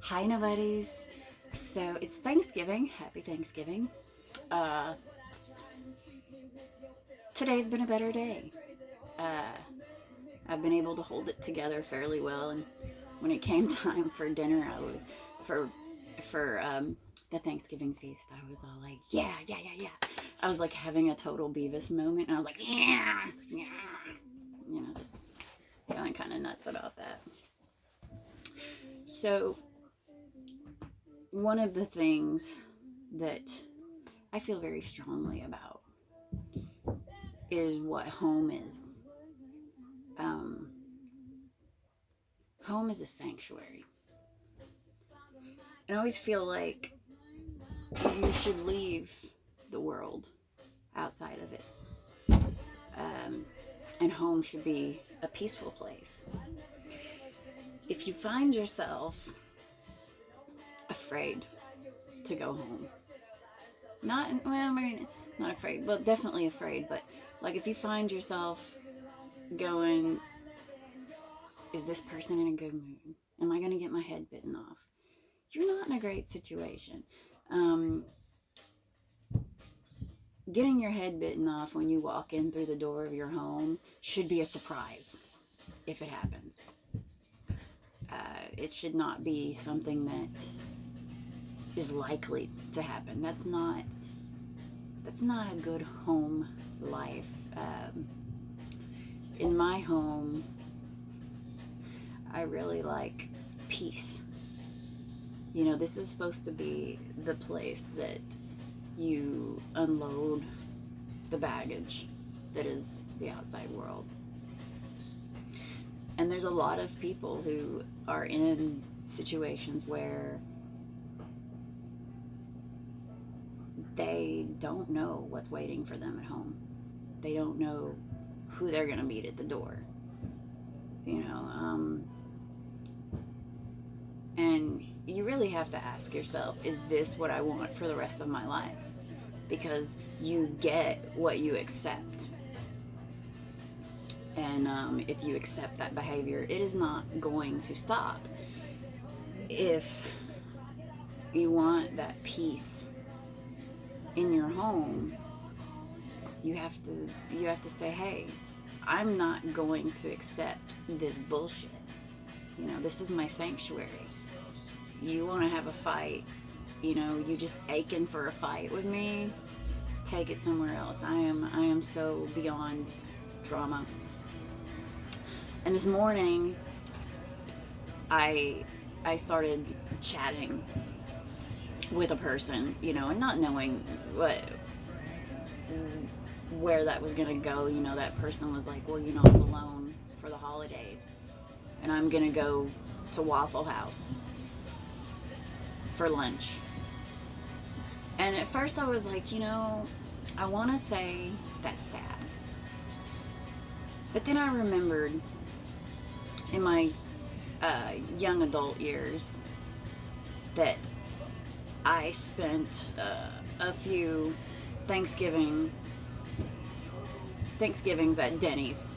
Hi, nobodies. So it's Thanksgiving. Happy Thanksgiving. Uh, Today's been a better day. Uh, I've been able to hold it together fairly well, and when it came time for dinner, for for the Thanksgiving feast, I was all like, yeah, yeah, yeah, yeah. I was like having a total Beavis moment, and I was like, yeah, yeah, just feeling kind of nuts about that. So one of the things that I feel very strongly about is what home is. Um, Home is a sanctuary. And I always feel like you should leave the world outside of it. Um, and home should be a peaceful place. If you find yourself afraid to go home, not afraid, but definitely afraid, but like if you find yourself going, is this person in a good mood? Am I going to get my head bitten off? You're not in a great situation. Um, Getting your head bitten off when you walk in through the door of your home should be a surprise if it happens. It should not be something that is likely to happen. That's not a good home life. In my home, I really like peace. This is supposed to be the place that you unload the baggage that is the outside world. And there's a lot of people who are in situations where they don't know what's waiting for them at home. They don't know who they're going to meet at the door. And you really have to ask yourself, is this what I want for the rest of my life? Because you get what you accept. And if you accept that behavior, it is not going to stop. If you want that peace in your home, you have to say, hey, I'm not going to accept this bullshit. This is my sanctuary. You want to have a fight, you just aching for a fight with me, take it somewhere else. I am so beyond drama. And this morning, I started chatting with a person, and not knowing where that was gonna go. That person was like, well, I'm alone for the holidays, and I'm gonna go to Waffle House for lunch. And at first I was like, I want to say that's sad. But then I remembered in my young adult years that I spent a few Thanksgivings at Denny's.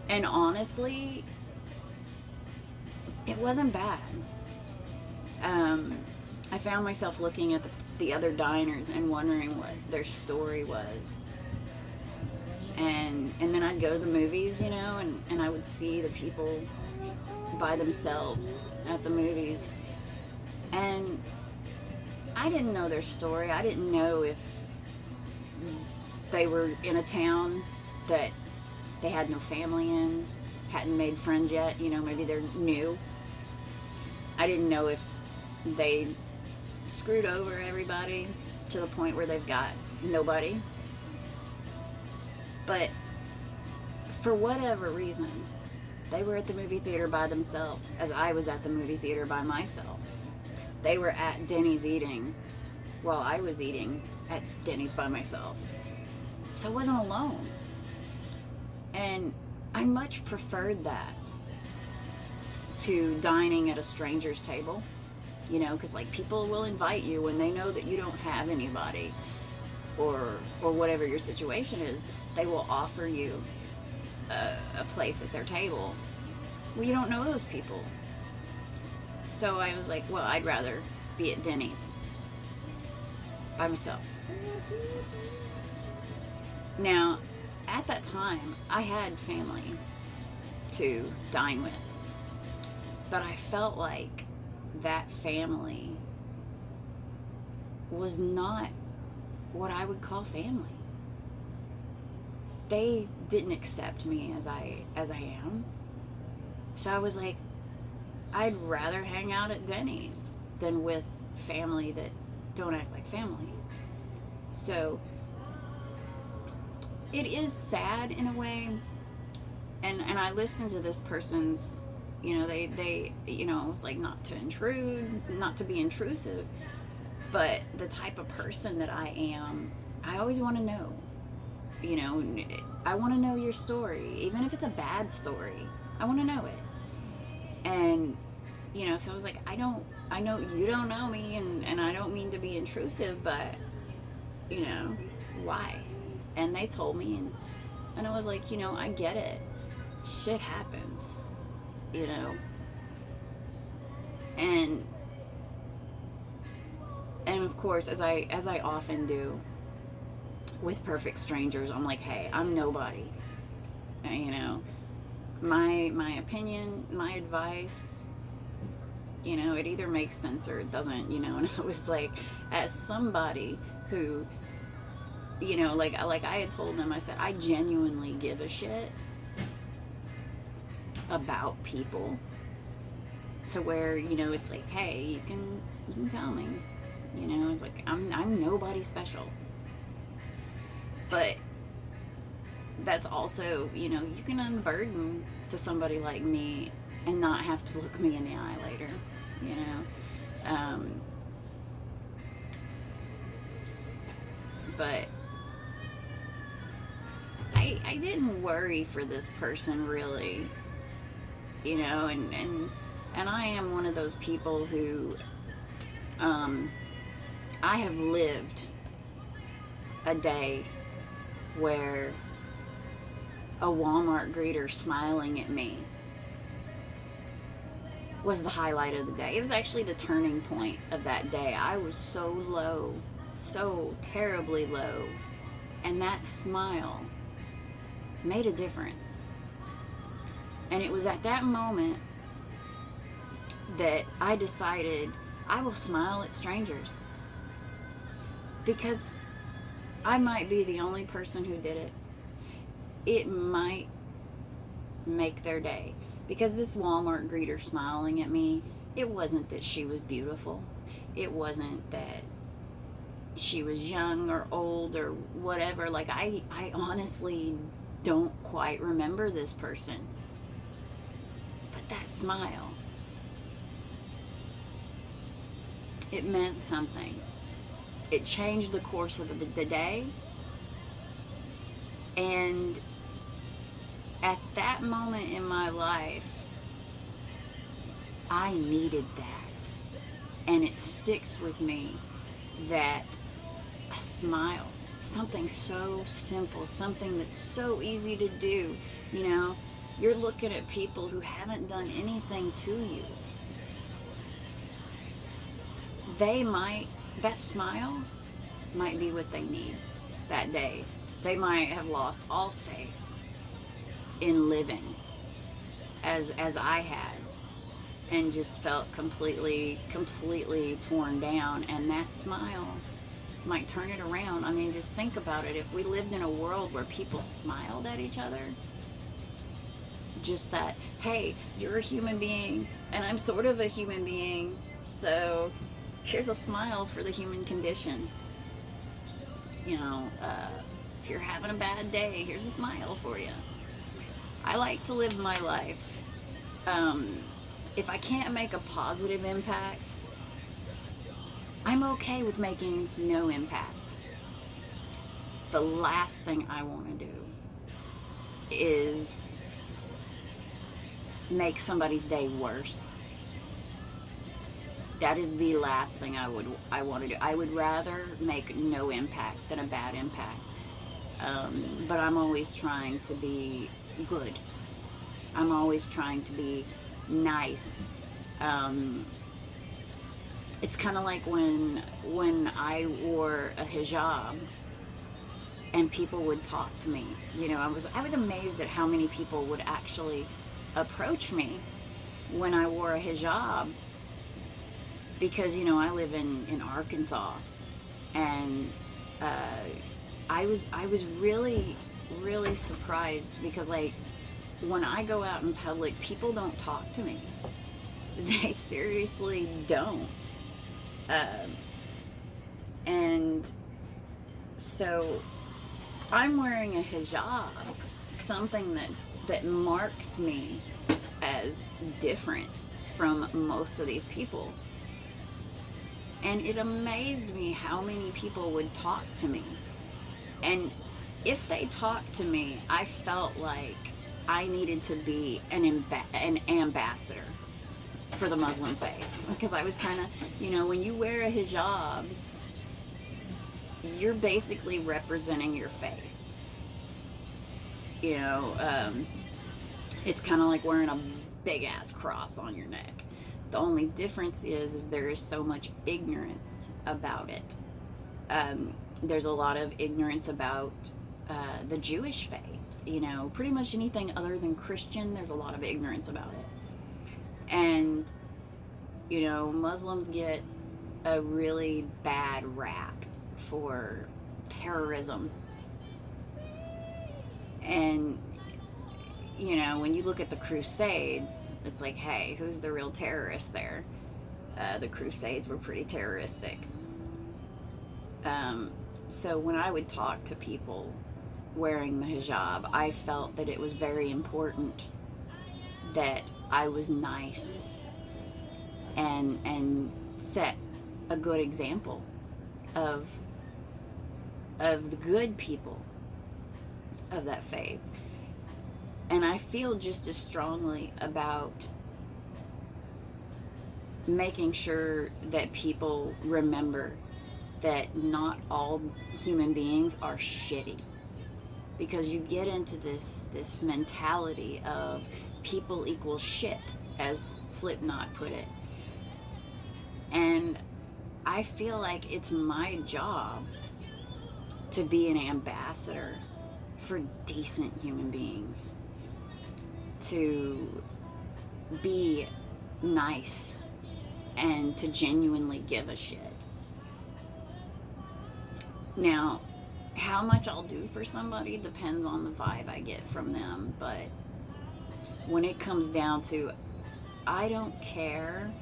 And honestly, it wasn't bad. I found myself looking at the other diners and wondering what their story was. And then I'd go to the movies, and I would see the people by themselves at the movies. And I didn't know their story. I didn't know if they were in a town that they had no family in, hadn't made friends yet, maybe they're new. I didn't know if they screwed over everybody to the point where they've got nobody. But for whatever reason, they were at the movie theater by themselves, as I was at the movie theater by myself. They were at Denny's eating while I was eating at Denny's by myself. So I wasn't alone. And I much preferred that to dining at a stranger's table. Because like people will invite you when they know that you don't have anybody, or whatever your situation is. They will offer you a place at their table. Well, you don't know those people, So I was like, well, I'd rather be at Denny's by myself. Now, at that time, I had family to dine with, but I felt like that family was not what I would call family. They didn't accept me as I am. So I was like, I'd rather hang out at Denny's than with family that don't act like family. So it is sad in a way. And I listened to this person's, they it was like not to intrude, not to be intrusive, but the type of person that I am, I always want to know. I want to know your story, even if it's a bad story. I want to know it. And so I was like, I know you don't know me, and I don't mean to be intrusive, but why? And they told me, and I was like, I get it. Shit happens, and of course, as I often do with perfect strangers, I'm like, hey, I'm nobody. My opinion, my advice, it either makes sense or it doesn't, and I was like, as somebody who, like I had told them, I said, I genuinely give a shit about people, to where, it's like, hey, you can tell me, it's like, I'm nobody special. But that's also, you can unburden to somebody like me and not have to look me in the eye later, but I didn't worry for this person really, and I am one of those people who, I have lived a day where a Walmart greeter smiling at me was the highlight of the day. It was actually the turning point of that day. I was so low, so terribly low, and that smile made a difference. And it was at that moment that I decided I will smile at strangers, because I might be the only person who did it. It might make their day. Because this Walmart greeter smiling at me, it wasn't that she was beautiful. It wasn't that she was young or old or whatever. Like, I honestly don't quite remember this person. But that smile, it meant something. It changed the course of the day. And at that moment in my life, I needed that. And it sticks with me that a smile, something so simple, something that's so easy to do, you're looking at people who haven't done anything to you. That smile might be what they need that day. They might have lost all faith in living as I had, and just felt completely torn down, and that smile might turn it around. I mean, just think about it. If we lived in a world where people smiled at each other, just that, hey, you're a human being and I'm sort of a human being, so here's a smile for the human condition. If you're having a bad day, here's a smile for you. I like to live my life. If I can't make a positive impact, I'm okay with making no impact. The last thing I want to do is make somebody's day worse. That is the last thing I want to do. I would rather make no impact than a bad impact. But I'm always trying to be good. I'm always trying to be nice. It's kind of like when I wore a hijab and people would talk to me. You know, I was amazed at how many people would actually approach me when I wore a hijab, because, you know, I live in Arkansas, and I was really surprised, because, like, when I go out in public, people don't talk to me. They seriously don't. And so I'm wearing a hijab, something that marks me as different from most of these people. And it amazed me how many people would talk to me. And if they talked to me, I felt like I needed to be an ambassador for the Muslim faith. Because I was kind of, you know, when you wear a hijab, you're basically representing your faith. You know, it's kind of like wearing a big ass cross on your neck. The only difference is there is so much ignorance about it. There's a lot of ignorance about the Jewish faith. You know, pretty much anything other than Christian, there's a lot of ignorance about it. And, you know, Muslims get a really bad rap for terrorism. And, you know, when you look at the Crusades, it's like, hey, who's the real terrorist there? The Crusades were pretty terroristic. So when I would talk to people wearing the hijab, I felt that it was very important that I was nice and set a good example of the good people of that faith. And I feel just as strongly about making sure that people remember that not all human beings are shitty. Because you get into this mentality of people equal shit, as Slipknot put it. And I feel like it's my job to be an ambassador for decent human beings, to be nice, and to genuinely give a shit. Now, how much I'll do for somebody depends on the vibe I get from them, but when it comes down to, I don't care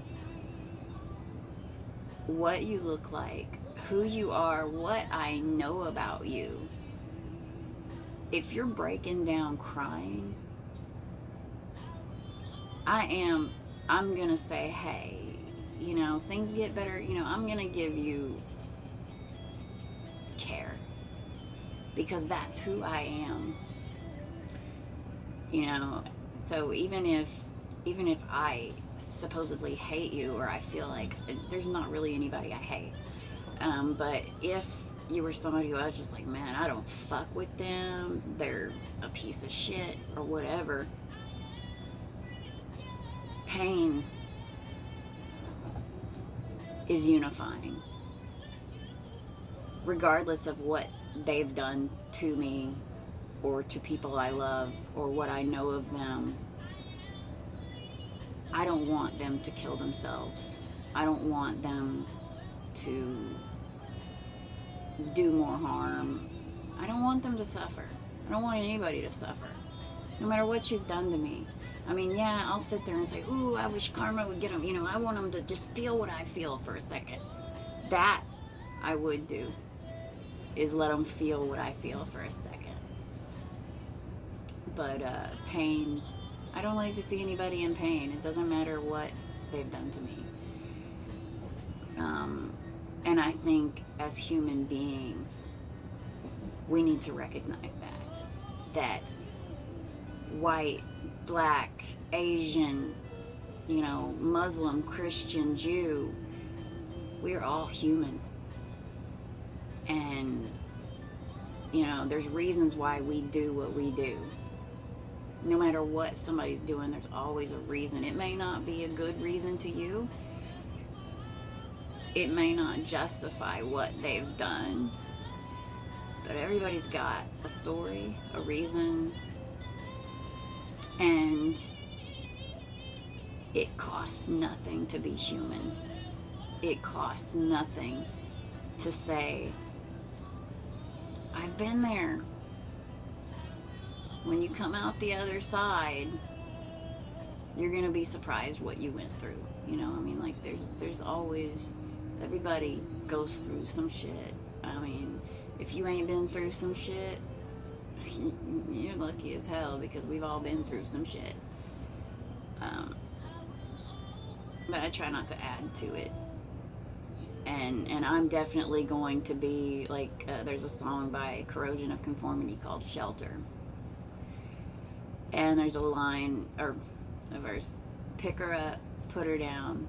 what you look like, who you are, what I know about you. If you're breaking down crying, I'm gonna say, hey, you know, things get better, you know, I'm gonna give you care, because that's who I am. You know, so even if I supposedly hate you, or I feel like there's not really anybody I hate, but if you were somebody who I was just like, man, I don't fuck with them, they're a piece of shit, or whatever, pain is unifying. Regardless of what they've done to me, or to people I love, or what I know of them, I don't want them to kill themselves. I don't want them to do more harm. I don't want them to suffer. I don't want anybody to suffer, no matter what you've done to me. I mean, yeah, I'll sit there and say, ooh, I wish karma would get them. You know, I want them to just feel what I feel for a second. That I would do, is let them feel what I feel for a second. But pain, I don't like to see anybody in pain. It doesn't matter what they've done to me. And I think as human beings, we need to recognize that white, black, Asian, you know, Muslim, Christian, Jew, we're all human. And, you know, there's reasons why we do what we do. No matter what somebody's doing, there's always a reason. It may not be a good reason to you, It may not justify what they've done, but everybody's got a story, a reason, and it costs nothing to be human. It costs nothing to say, I've been there. When you come out the other side, you're going to be surprised what you went through. You know, I mean, like, there's always, everybody goes through some shit. I mean, if you ain't been through some shit, you're lucky as hell, because we've all been through some shit. But I try not to add to it. And I'm definitely going to be, like, there's a song by Corrosion of Conformity called Shelter. And there's a line, or a verse, pick her up, put her down.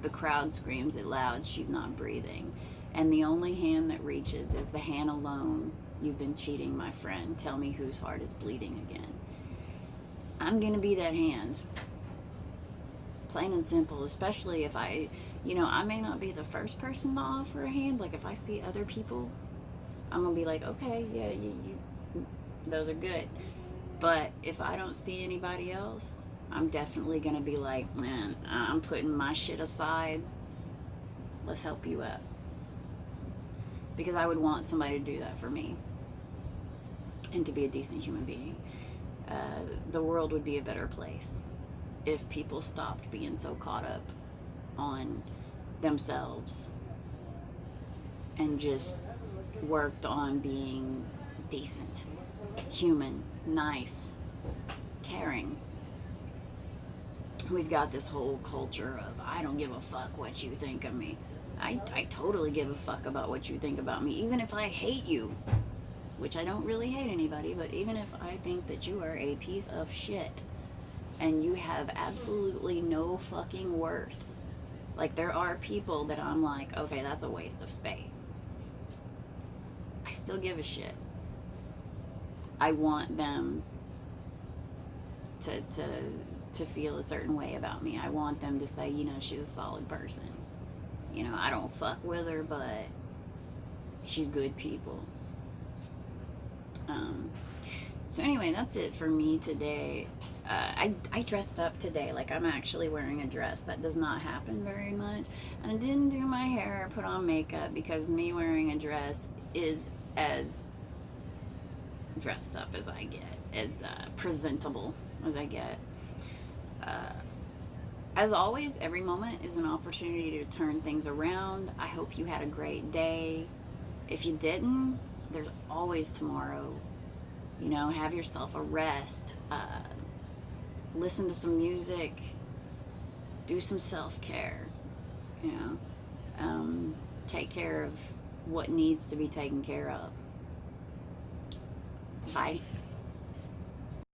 The crowd screams it loud, she's not breathing. And the only hand that reaches is the hand alone. You've been cheating, my friend. Tell me whose heart is bleeding again. I'm going to be that hand. Plain and simple, especially if I may not be the first person to offer a hand. Like, if I see other people, I'm going to be like, okay, yeah, you those are good. But if I don't see anybody else, I'm definitely going to be like, man, I'm putting my shit aside. Let's help you out. Because I would want somebody to do that for me. And to be a decent human being. The world would be a better place if people stopped being so caught up on themselves and just worked on being decent, human, nice, caring. We've got this whole culture of, I don't give a fuck what you think of me. I totally give a fuck about what you think about me, even if I hate you, which I don't really hate anybody, but even if I think that you are a piece of shit and you have absolutely no fucking worth. Like, there are people that I'm like, okay, that's a waste of space. I still give a shit. I want them to feel a certain way about me. I want them to say, she's a solid person. I don't fuck with her, but she's good people. So anyway, that's it for me today. I dressed up today, like I'm actually wearing a dress. That does not happen very much. And I didn't do my hair or put on makeup, because me wearing a dress is as dressed up as I get, as presentable as I get. As always, every moment is an opportunity to turn things around. I hope you had a great day. If you didn't, there's always tomorrow. Have yourself a rest. Listen to some music. Do some self-care. Take care of what needs to be taken care of. Bye.